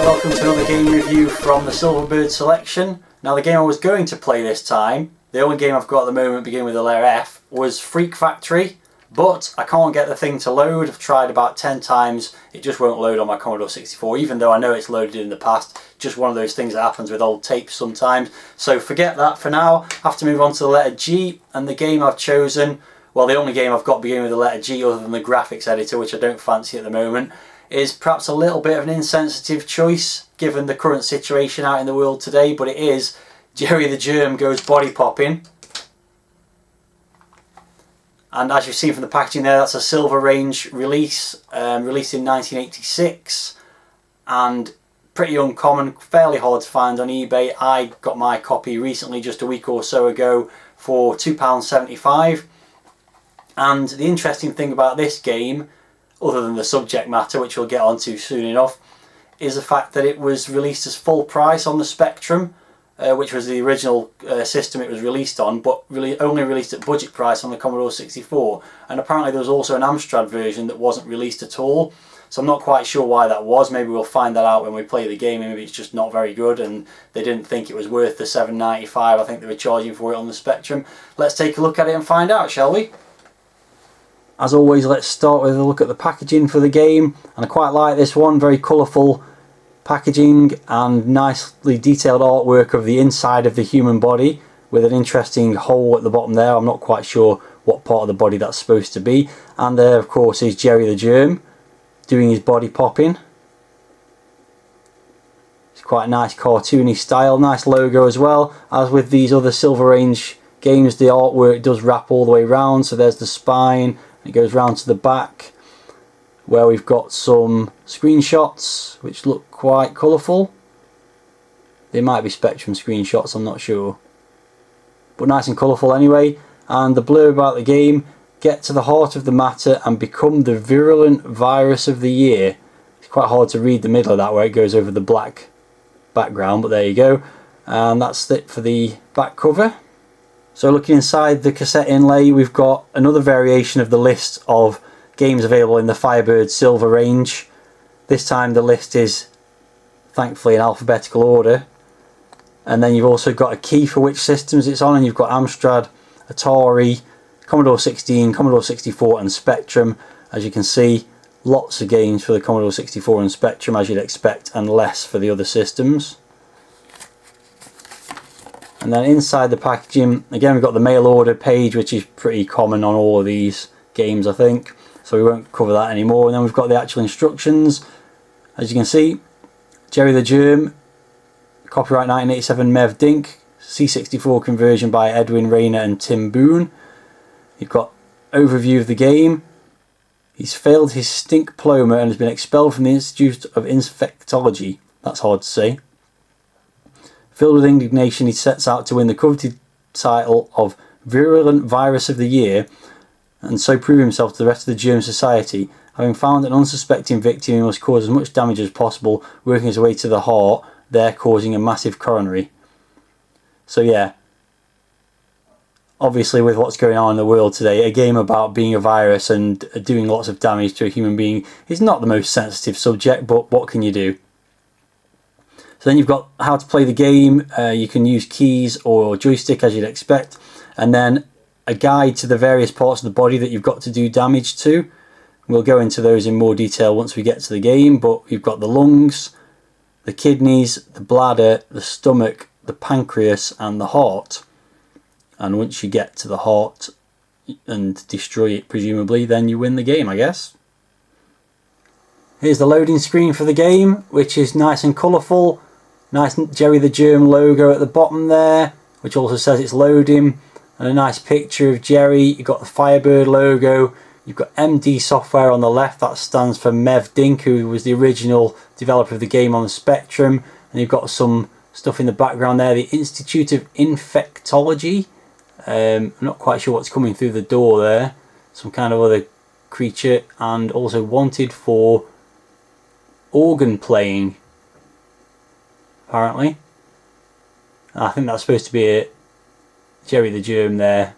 welcome to another game review from the Silverbird Selection. Now the game I was going to play this time, the only game I've got at the moment beginning with the letter F, was Freak Factory, but I can't get the thing to load. I've tried about 10 times, it just won't load on my Commodore 64, even though I know it's loaded in the past. Just one of those things that happens with old tapes sometimes. So forget that for now. I have to move on to the letter G, and the game I've chosen, well, the only game I've got beginning with the letter G other than the graphics editor, which I don't fancy at the moment, is perhaps a little bit of an insensitive choice given the current situation out in the world today, but it is Gerry the Germ Goes Body Poppin'. And as you've seen from the packaging there, that's a Silver Range release, released in 1986, and pretty uncommon, fairly hard to find on eBay. I got my copy recently, just a week or so ago, for £2.75. And the interesting thing about this game, other than the subject matter, which we'll get onto soon enough, is the fact that it was released as full price on the Spectrum, which was the original system it was released on, but really only released at budget price on the Commodore 64. And apparently there was also an Amstrad version that wasn't released at all, so I'm not quite sure why that was. Maybe we'll find that out when we play the game. Maybe it's just not very good and they didn't think it was worth the $7.95 I think they were charging for it on the Spectrum. Let's take a look at it and find out, shall we? As always, let's start with a look at the packaging for the game, and I quite like this one. Very colourful packaging and nicely detailed artwork of the inside of the human body with an interesting hole at the bottom there. I'm not quite sure what part of the body that's supposed to be. And there of course is Gerry the Germ doing his body popping. It's quite a nice cartoony style, nice logo as well. As with these other Silver Range games, the artwork does wrap all the way around, so there's the spine. It goes round to the back where we've got some screenshots which look quite colourful. They might be Spectrum screenshots, I'm not sure. But nice and colourful anyway. And the blurb about the game: get to the heart of the matter and become the virulent virus of the year. It's quite hard to read the middle of that where it goes over the black background, but there you go. And that's it for the back cover. So looking inside the cassette inlay, we've got another variation of the list of games available in the Firebird Silver Range. This time the list is thankfully in alphabetical order. And then you've also got a key for which systems it's on, and you've got Amstrad, Atari, Commodore 16, Commodore 64 and Spectrum. As you can see, lots of games for the Commodore 64 and Spectrum as you'd expect, and less for the other systems. And then inside the packaging, again we've got the mail order page, which is pretty common on all of these games I think, so we won't cover that anymore. And then we've got the actual instructions. As you can see, Gerry the Germ, copyright 1987 Mev Dink, C64 conversion by Edwin Rayner and Tim Boone. You've got overview of the game. He's failed his stink diploma and has been expelled from the Institute of Infectology. That's hard to say. Filled with indignation, he sets out to win the coveted title of Virulent Virus of the Year and so prove himself to the rest of the germ society. Having found an unsuspecting victim, he must cause as much damage as possible, working his way to the heart, there causing a massive coronary. So yeah, obviously with what's going on in the world today, a game about being a virus and doing lots of damage to a human being is not the most sensitive subject, but what can you do? So then you've got how to play the game. You can use keys or joystick as you'd expect, and then a guide to the various parts of the body that you've got to do damage to. We'll go into those in more detail once we get to the game, but you've got the lungs, the kidneys, the bladder, the stomach, the pancreas and the heart. And once you get to the heart and destroy it presumably, then you win the game, I guess. Here's the loading screen for the game, which is nice and colourful. Nice Gerry the Germ logo at the bottom there, which also says it's loading, and a nice picture of Gerry. You've got the Firebird logo. You've got MD Software on the left, that stands for Mev Dink, who was the original developer of the game on the Spectrum. And you've got some stuff in the background there, the Institute of Infectology. I'm not quite sure what's coming through the door there. Some kind of other creature, and also wanted for organ playing, apparently. I think that's supposed to be a Gerry the Germ there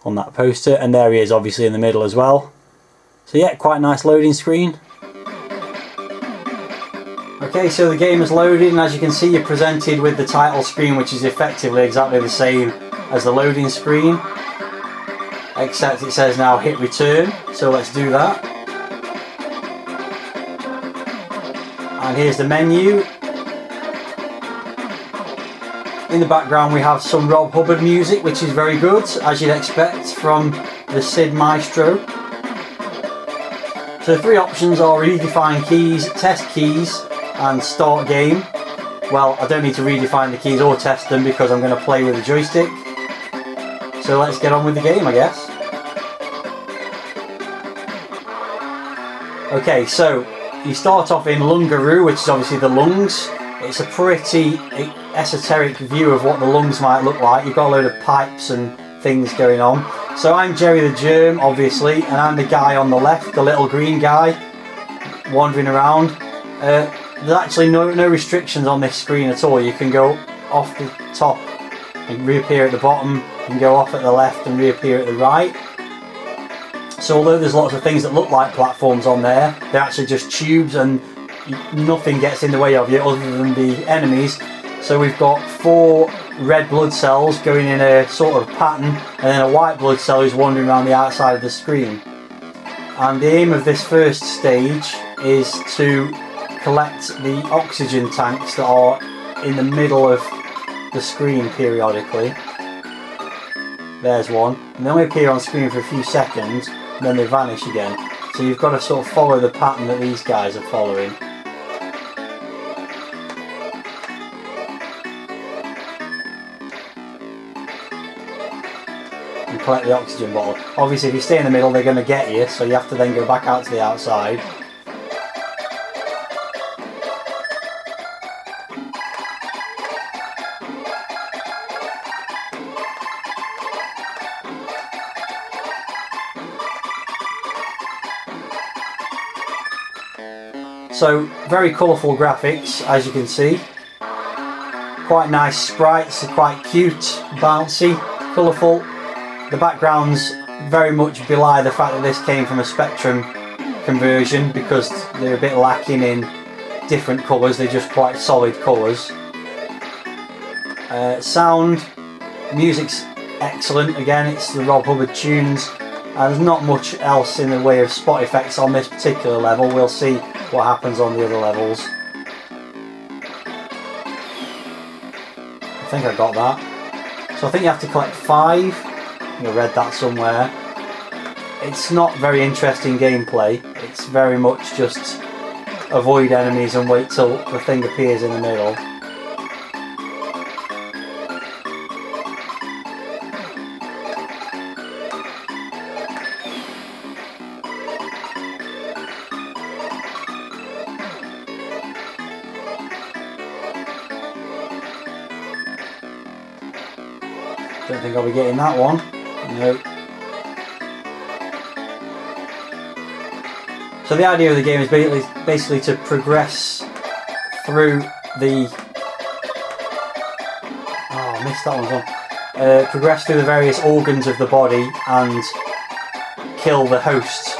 on that poster, and there he is obviously in the middle as well. So yeah, quite a nice loading screen. Okay, so the game is loaded, and as you can see, you're presented with the title screen, which is effectively exactly the same as the loading screen, except it says now hit return, so let's do that. And here's the menu. In the background we have some Rob Hubbard music, which is very good, as you'd expect from the Sid Maestro. So the three options are redefine keys, test keys, and start game. Well, I don't need to redefine the keys or test them because I'm going to play with the joystick. So let's get on with the game, I guess. Okay, so you start off in Lungaroo, which is obviously the lungs. It's a pretty esoteric view of what the lungs might look like. You've got a load of pipes and things going on. So I'm Gerry the Germ, obviously, and I'm the guy on the left, the little green guy, wandering around. There's actually no restrictions on this screen at all. You can go off the top and reappear at the bottom. You can go off at the left and reappear at the right. So although there's lots of things that look like platforms on there, they're actually just tubes and nothing gets in the way of you other than the enemies. So we've got 4 red blood cells going in a sort of pattern, and then a white blood cell who's wandering around the outside of the screen. And the aim of this first stage is to collect the oxygen tanks that are in the middle of the screen periodically. There's one, and they only appear on screen for a few seconds and then they vanish again. So you've got to sort of follow the pattern that these guys are following. And collect the oxygen bottle. Obviously if you stay in the middle they're going to get you, so you have to then go back out to the outside. So, very colourful graphics, as you can see. Quite nice sprites, quite cute, bouncy, colourful. The backgrounds very much belie the fact that this came from a Spectrum conversion because they're a bit lacking in different colours, they're just quite solid colours. Sound, music's excellent, again it's the Rob Hubbard tunes. There's not much else in the way of spot effects on this particular level. We'll see what happens on the other levels. I think I got that. So I think you have to collect 5. I think I read that somewhere. It's not very interesting gameplay. It's very much just avoid enemies and wait till the thing appears in the middle. Don't think I'll be getting that one. No. So the idea of the game is basically to progress through the... Oh, I missed that one. Progress through the various organs of the body and kill the host.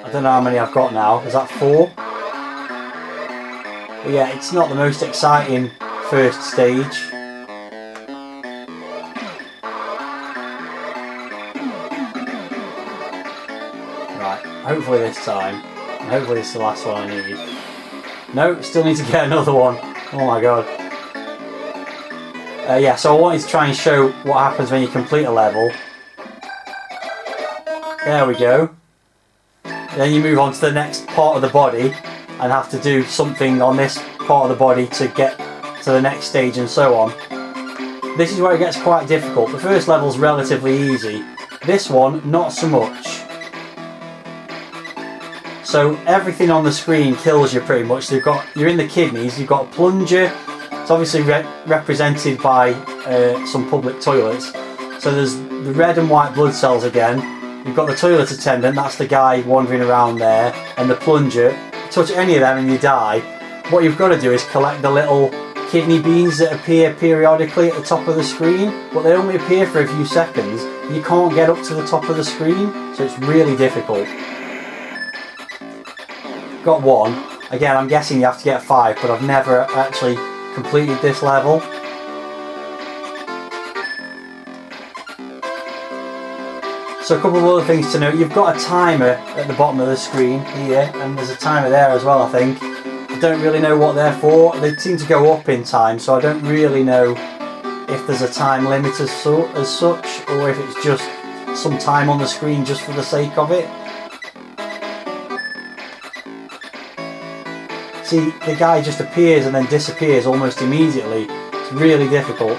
I don't know how many I've got now. Is that 4? But yeah, it's not the most exciting first stage. Right, hopefully this time. And hopefully it's the last one I need. No, still need to get another one. Oh my god. Yeah, so I wanted to try and show what happens when you complete a level. There we go. Then you move on to the next part of the body and have to do something on this part of the body to get to the next stage and so on. This is where it gets quite difficult. The first level's relatively easy. This one, not so much. So everything on the screen kills you pretty much. So you're in the kidneys, you've got a plunger. It's obviously represented by some public toilets. So there's the red and white blood cells again. You've got the toilet attendant, that's the guy wandering around there, and the plunger. Touch any of them and you die. What you've got to do is collect the little kidney beans that appear periodically at the top of the screen, but they only appear for a few seconds, You can't get up to the top of the screen, so it's really difficult. Got 1. Again, I'm guessing you have to get 5, but I've never actually completed this level. So a couple of other things to note. You've got a timer at the bottom of the screen here, and there's a timer there as well, I think. I don't really know what they're for. They seem to go up in time, so I don't really know if there's a time limit as such, or if it's just some time on the screen just for the sake of it. See, the guy just appears and then disappears almost immediately. It's really difficult.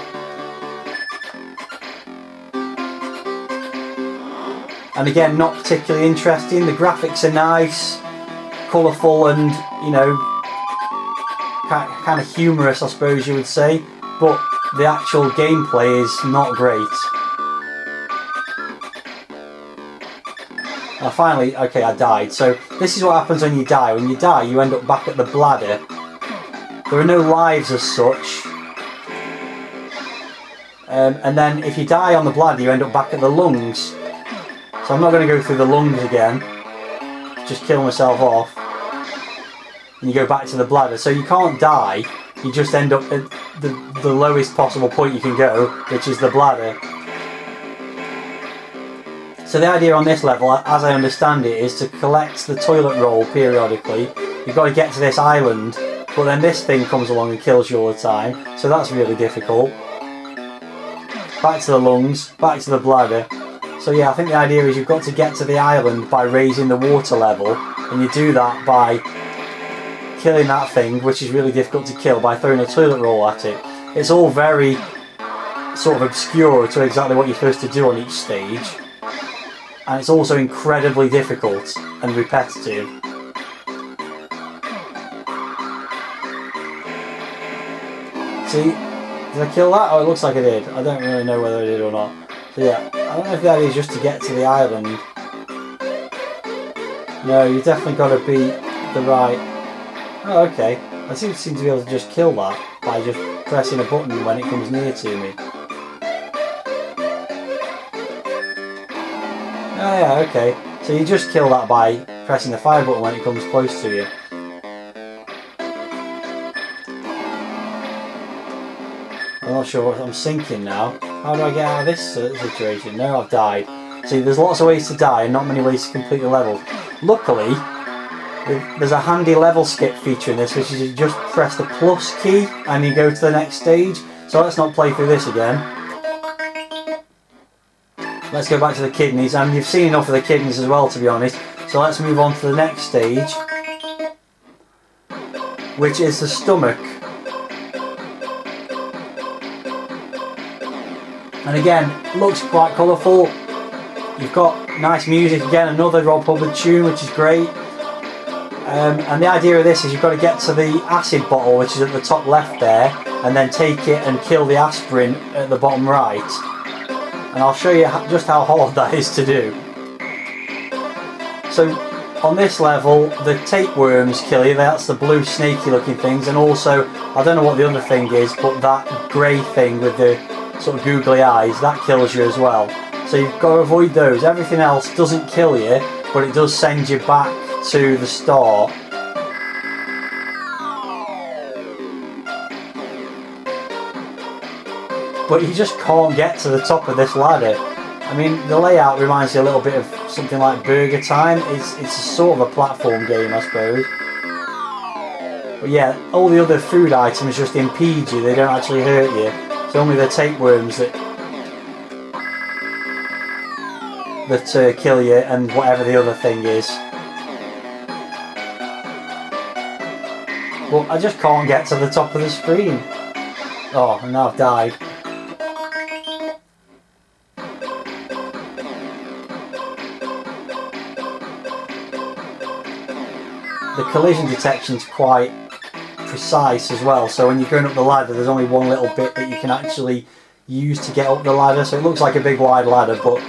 And again, not particularly interesting. The graphics are nice, colourful, and, you know, kind of humorous, I suppose you would say. But the actual gameplay is not great. Now finally, okay, I died. So this is what happens when you die. When you die, you end up back at the bladder. There are no lives as such. And then if you die on the bladder, you end up back at the lungs. So I'm not going to go through the lungs again. Just kill myself off. And you go back to the bladder. So you can't die. You just end up at the lowest possible point you can go, which is the bladder. So the idea on this level, as I understand it, is to collect the toilet roll periodically. You've got to get to this island, but then this thing comes along and kills you all the time. So that's really difficult. Back to the lungs, back to the bladder. So yeah, I think the idea is you've got to get to the island by raising the water level, and you do that by killing that thing, which is really difficult to kill, by throwing a toilet roll at it. It's all very sort of obscure to exactly what you're supposed to do on each stage, and it's also incredibly difficult and repetitive. See, did I kill that? Oh, it looks like I did. I don't really know whether I did or not. So yeah, I don't know if the idea is just to get to the island. No, you've definitely got to beat the right... Oh, okay. I seem to be able to just kill that by just pressing a button when it comes near to me. Oh yeah, okay. So you just kill that by pressing the fire button when it comes close to you. I'm not sure what I'm sinking now. How do I get out of this situation? No, I've died. See, there's lots of ways to die and not many ways to complete the level. Luckily, there's a handy level skip feature in this, which is you just press the plus key and you go to the next stage. So let's not play through this again. Let's go back to the kidneys, and you've seen enough of the kidneys as well, to be honest. So let's move on to the next stage, which is the stomach. And again, looks quite colourful. You've got nice music again, another Rob Hubbard tune, which is great. And the idea of this is you've got to get to the acid bottle, which is at the top left there, and then take it and kill the aspirin at the bottom right. And I'll show you just how hard that is to do. So on this level, the tapeworms kill you. That's the blue snaky looking things, and also, I don't know what the other thing is, but that grey thing with the sort of googly eyes, that kills you as well. So you've got to avoid those. Everything else doesn't kill you, but it does send you back to the start. But you just can't get to the top of this ladder. I mean, the layout reminds you a little bit of something like Burger Time. It's a sort of a platform game, I suppose. But yeah, all the other food items just impede you, they don't actually hurt you. It's only the tapeworms that kill you, and whatever the other thing is. But I just can't get to the top of the screen. Oh, and now I've died. The collision detection's quite precise as well, so when you're going up the ladder there's only one little bit that you can actually use to get up the ladder, so it looks like a big wide ladder, but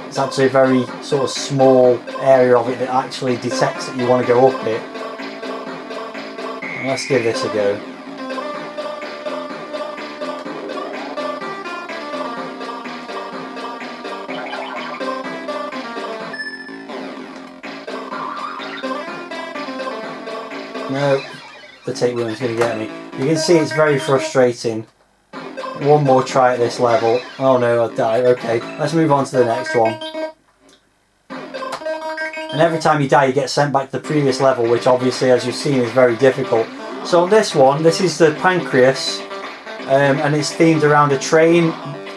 it's actually a very sort of small area of it that actually detects that you want to go up it. And let's give this a go. No, the tapeworm's going to get me. You can see it's very frustrating. One more try at this level. Oh no, I died. Okay, let's move on to the next one. And every time you die, you get sent back to the previous level, which obviously, as you've seen, is very difficult. So on this one, this is the pancreas, and it's themed around a train,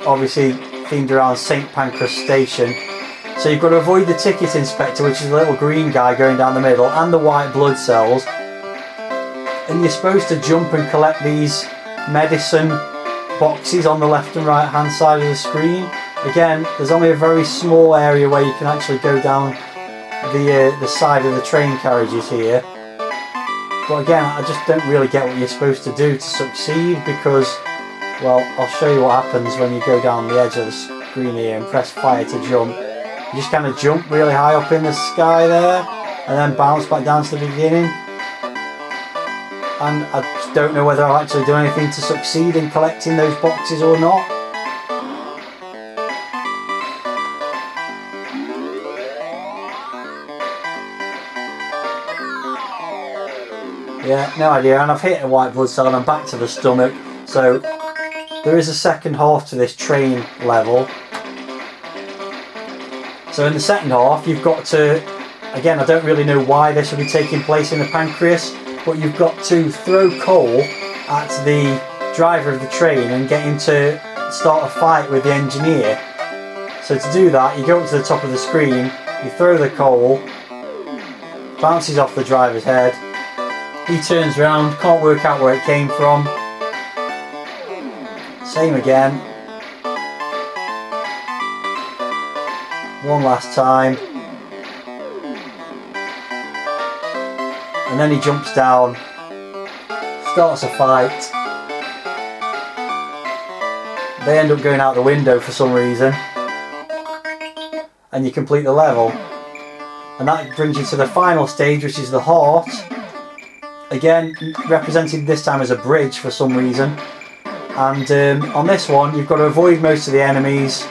obviously themed around St. Pancras Station. So you've got to avoid the ticket inspector, which is a little green guy going down the middle, and the white blood cells. And you're supposed to jump and collect these medicine boxes on the left and right hand side of the screen. Again, there's only a very small area where you can actually go down the side of the train carriages here. But again, I just don't really get what you're supposed to do to succeed, because, well, I'll show you what happens when you go down the edge of the screen here and press fire to jump. You just kind of jump really high up in the sky there and then bounce back down to the beginning. And I just don't know whether I'll actually do anything to succeed in collecting those boxes or not. Yeah, no idea. And I've hit a white blood cell and I'm back to the stomach. So there is a second half to this train level. So in the second half, you've got to, again, I don't really know why this will be taking place in the pancreas, but you've got to throw coal at the driver of the train and get him to start a fight with the engineer. So to do that, you go up to the top of the screen, you throw the coal, bounces off the driver's head, he turns around, can't work out where it came from. Same again. One last time. And then he jumps down, starts a fight. They end up going out the window for some reason. And you complete the level. And that brings you to the final stage, which is the heart. Again, represented this time as a bridge for some reason. And on this one, you've got to avoid most of the enemies.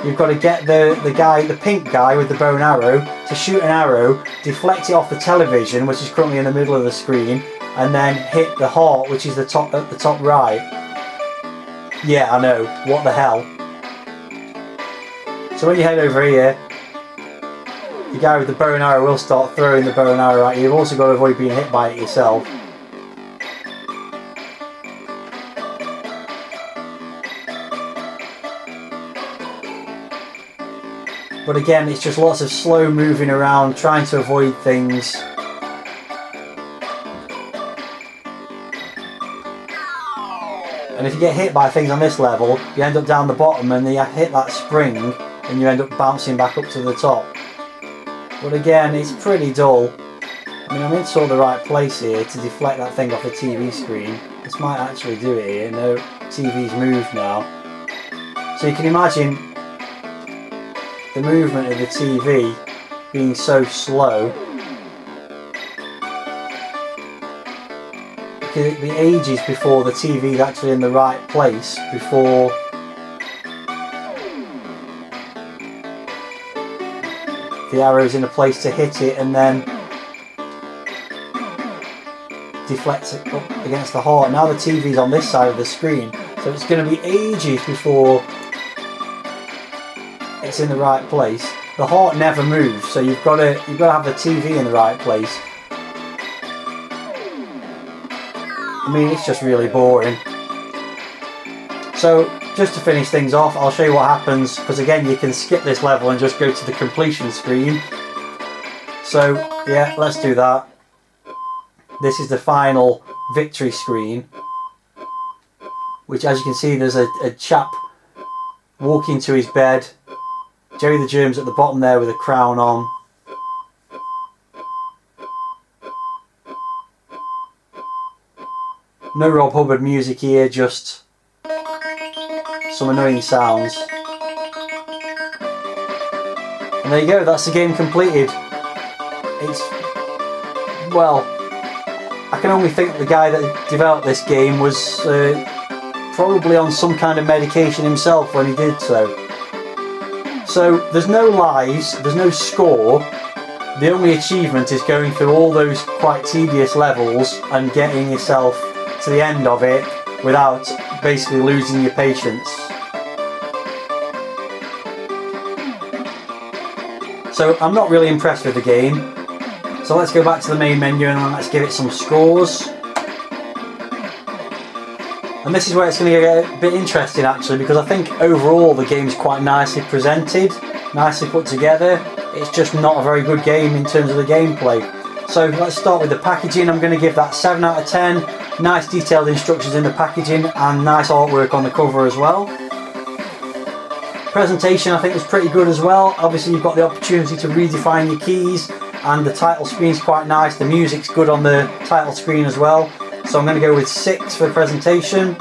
You've got to get the pink guy with the bow and arrow to shoot an arrow, deflect it off the television, which is currently in the middle of the screen, and then hit the heart, which is at the top right. Yeah, I know. What the hell? So when you head over here, the guy with the bow and arrow will start throwing the bow and arrow at you. You've also got to avoid being hit by it yourself. But again, it's just lots of slow moving around, trying to avoid things. And if you get hit by things on this level, you end up down the bottom and you hit that spring and you end up bouncing back up to the top. But again, it's pretty dull. I mean, I'm in sort of the right place here to deflect that thing off the TV screen. This might actually do it here. No, TV's moved now. So you can imagine the movement of the TV being so slow. Because it'd be ages before the TV's actually in the right place, before the arrow's in a place to hit it and then deflects it up against the heart. Now the TV's on this side of the screen, so it's going to be ages before it's in the right place. The heart never moves, so you've got to have the TV in the right place. I mean, it's just really boring. So just to finish things off, I'll show you what happens, because again, you can skip this level and just go to the completion screen. So yeah, let's do that. This is the final victory screen, which, as you can see, there's a chap walking to his bed. Gerry the Germ's at the bottom there with a crown on. No Rob Hubbard music here, just some annoying sounds. And there you go, that's the game completed. It's, well, I can only think that the guy that developed this game was probably on some kind of medication himself when he did so. So there's no lives, there's no score, the only achievement is going through all those quite tedious levels and getting yourself to the end of it without basically losing your patience. So I'm not really impressed with the game. So let's go back to the main menu and let's give it some scores. And this is where it's going to get a bit interesting actually, because I think overall the game's quite nicely presented, nicely put together. It's just not a very good game in terms of the gameplay. So let's start with the packaging. I'm going to give that 7 out of 10. Nice detailed instructions in the packaging and nice artwork on the cover as well. Presentation I think was pretty good as well. Obviously you've got the opportunity to redefine your keys, and the title screen's quite nice. The music's good on the title screen as well. So I'm going to go with 6 for the presentation.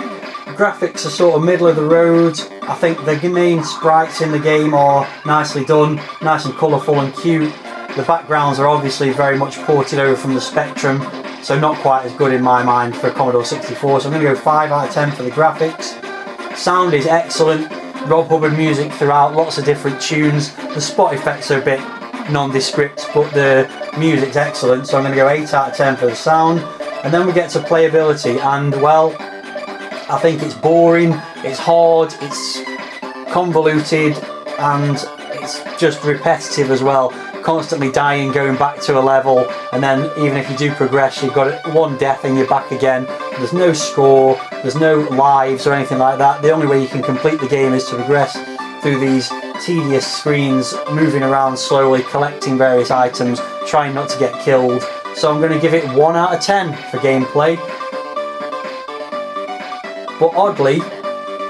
Graphics are sort of middle of the road. I think the main sprites in the game are nicely done, nice and colourful and cute. The backgrounds are obviously very much ported over from the Spectrum, so not quite as good in my mind for a Commodore 64. So I'm going to go 5 out of 10 for the graphics. Sound is excellent. Rob Hubbard music throughout, lots of different tunes. The spot effects are a bit nondescript, but the music's excellent. So I'm going to go 8 out of 10 for the sound. And then we get to playability, and well, I think it's boring, it's hard, it's convoluted, and it's just repetitive as well. Constantly dying, going back to a level, and then even if you do progress, you've got one death and you're back again. There's no score, there's no lives or anything like that. The only way you can complete the game is to progress through these tedious screens, moving around slowly, collecting various items, trying not to get killed. So I'm going to give it 1 out of 10 for gameplay. But oddly,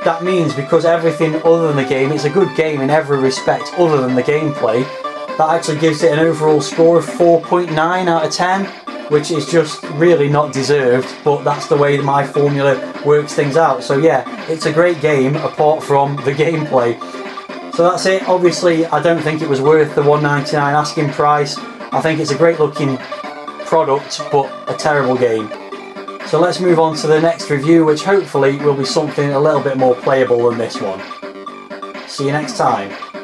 that means because everything other than the game, it's a good game in every respect other than the gameplay, that actually gives it an overall score of 4.9 out of 10, which is just really not deserved, but that's the way my formula works things out. So yeah, it's a great game apart from the gameplay. So that's it. Obviously, I don't think it was worth the $1.99 asking price. I think it's a great looking product, but a terrible game. So let's move on to the next review, which hopefully will be something a little bit more playable than this one. See you next time.